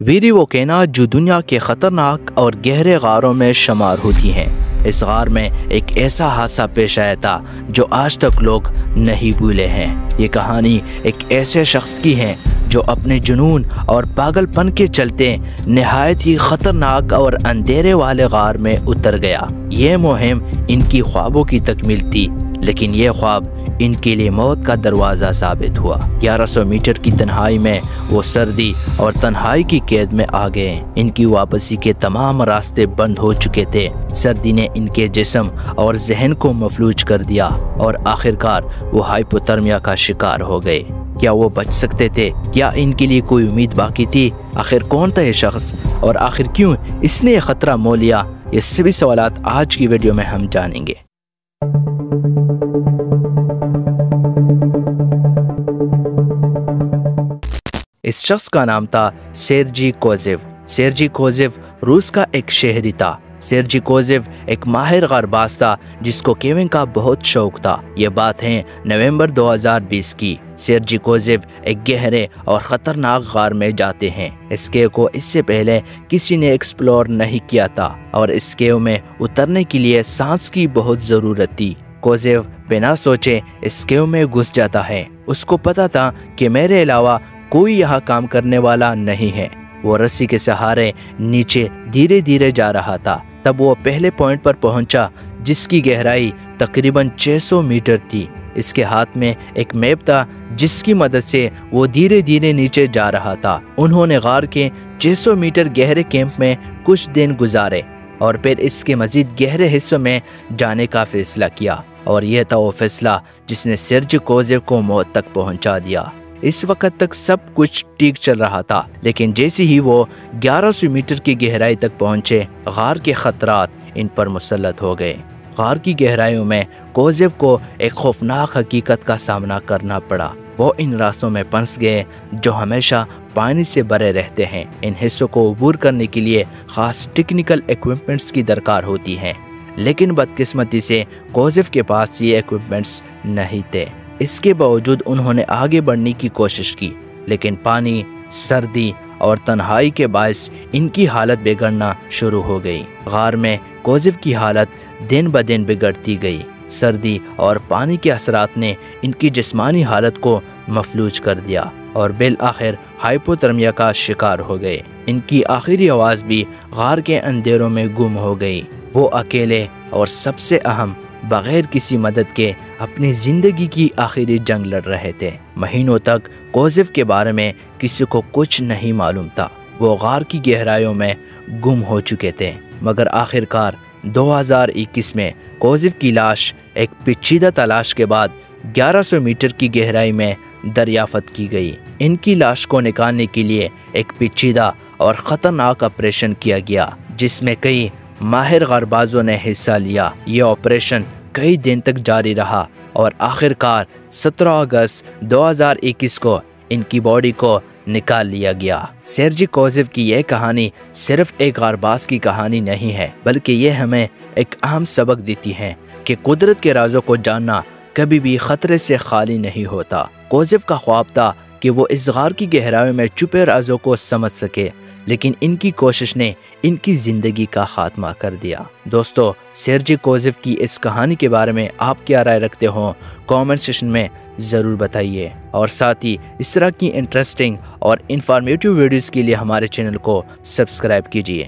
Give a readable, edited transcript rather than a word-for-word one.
Very وولکینو جو دنیا کے خطرناک اور گہرے غاروں میں شمار ہوتی ہیں۔ اس غار میں ایک ایسا حادثہ پیش آیا تھا جو آج تک لوگ نہیں بھولے ہیں۔ یہ کہانی ایک ایسے شخص کی ہے جو اپنے جنون اور پاگل پن کے چلتے نہایت ہی خطرناک اور اندھیرے والے غار میں اتر گیا۔ یہ مہم ان کی خوابوں کی تکمیل تھی، لیکن یہ خواب ان کے لیے موت کا دروازہ ثابت ہوا۔ 1100 میٹر کی تنہائی میں وہ سردی اور تنہائی کی قید میں آ گئے۔ ان کی واپسی کے تمام راستے بند ہو چکے تھے۔ سردی نے ان کے جسم اور ذہن کو مفلوج کر دیا اور آخرکار وہ ہائپوتھرمیا کا شکار ہو گئے۔ کیا وہ بچ سکتے تھے؟ کیا ان کے لیے کوئی امید باقی تھی؟ آخر کون تھا یہ شخص اور آخر کیوں اس نے یہ خطرہ مول لیا؟ یہ سبھی سوالات آج کی ویڈیو میں ہم جانیں گے۔ اس شخص کا نام تھا سیرجی کوزیو۔ سیرجی کوزیو روس کا ایک شہری تھا۔ سیرجی کوزیو ایک ماہر غارباز تھا جس کو کیونگ کا بہت شوق تھا۔ یہ بات ہے نومبر 2020 کی۔ سیرجی کوزیو ایک گہرے اور خطرناک غار میں جاتے ہیں۔ اس کیو کو اس سے پہلے کسی نے ایکسپلور نہیں کیا تھا اور اس کیو میں اترنے کے لیے سانس کی بہت ضرورت تھی۔ کوزیو بنا سوچے اس کیو میں گھس جاتا ہے۔ اس کو پتا تھا کہ میرے علاوہ کوئی یہاں کام کرنے والا نہیں ہے۔ وہ رسی کے سہارے نیچے دھیرے دھیرے جا رہا تھا۔ تب وہ پہلے پوائنٹ پر پہنچا جس کی گہرائی تقریباً 600 میٹر تھی۔ اس کے ہاتھ میں ایک میپ تھا جس کی مدد سے وہ دھیرے دھیرے نیچے جا رہا تھا۔ انہوں نے غار کے 600 میٹر گہرے کیمپ میں کچھ دن گزارے اور پھر اس کے مزید گہرے حصوں میں جانے کا فیصلہ کیا، اور یہ تھا وہ فیصلہ جس نے سیرجی کوزیو کو موت تک پہنچا دیا۔ اس وقت تک سب کچھ ٹھیک چل رہا تھا، لیکن جیسے ہی وہ 1100 میٹر کی گہرائی تک پہنچے، غار کے خطرات ان پر مسلط ہو گئے۔ غار کی گہرائیوں میں کوزیو کو ایک خوفناک حقیقت کا سامنا کرنا پڑا۔ وہ ان راستوں میں پھنس گئے جو ہمیشہ پانی سے بھرے رہتے ہیں۔ ان حصوں کو عبور کرنے کے لیے خاص ٹیکنیکل ایکوپمنٹس کی درکار ہوتی ہے، لیکن بدقسمتی سے کوزیو کے پاس یہ ایکوپمنٹس نہیں تھے۔ اس کے باوجود انہوں نے آگے بڑھنے کی کوشش کی، لیکن پانی، سردی اور تنہائی کے باعث ان کی حالت بگڑنا شروع ہو گئی۔ غار میں کوزیو کی حالت دن بدن بگڑتی گئی۔ سردی اور پانی کے اثرات نے ان کی جسمانی حالت کو مفلوج کر دیا اور بالآخر ہائپوتھرمیا کا شکار ہو گئے۔ ان کی آخری آواز بھی غار کے اندھیروں میں گم ہو گئی۔ وہ اکیلے اور سب سے اہم، بغیر کسی مدد کے اپنی زندگی کی آخری جنگ لڑ رہے تھے۔ مہینوں تک کوزیو کے بارے میں کسی کو کچھ نہیں معلوم تھا۔ وہ غار کی گہرائیوں میں گم ہو چکے تھے، مگر آخرکار 2021 میں کوزیو کی لاش ایک پیچیدہ تلاش کے بعد 1100 میٹر کی گہرائی میں دریافت کی گئی۔ ان کی لاش کو نکالنے کے لیے ایک پیچیدہ اور خطرناک آپریشن کیا گیا جس میں کئی ماہر غاربازوں نے حصہ لیا۔ یہ آپریشن کئی دن تک جاری رہا اور آخرکار 17 اگست 2021 کو ان کی باڈی کو نکال لیا گیا۔ سیرجی کوزیو کی یہ کہانی صرف ایک غارباز کی کہانی نہیں ہے، بلکہ یہ ہمیں ایک اہم سبق دیتی ہے کہ قدرت کے رازوں کو جاننا کبھی بھی خطرے سے خالی نہیں ہوتا۔ کوزیو کا خواب تھا کہ وہ اس غار کی گہرائیوں میں چھپے رازوں کو سمجھ سکے، لیکن ان کی کوشش نے ان کی زندگی کا خاتمہ کر دیا۔ دوستو، سیرجی کوزیو کی اس کہانی کے بارے میں آپ کیا رائے رکھتے ہو؟ کامنٹ سیکشن میں ضرور بتائیے، اور ساتھ ہی اس طرح کی انٹرسٹنگ اور انفارمیٹیو ویڈیوز کے لیے ہمارے چینل کو سبسکرائب کیجیے۔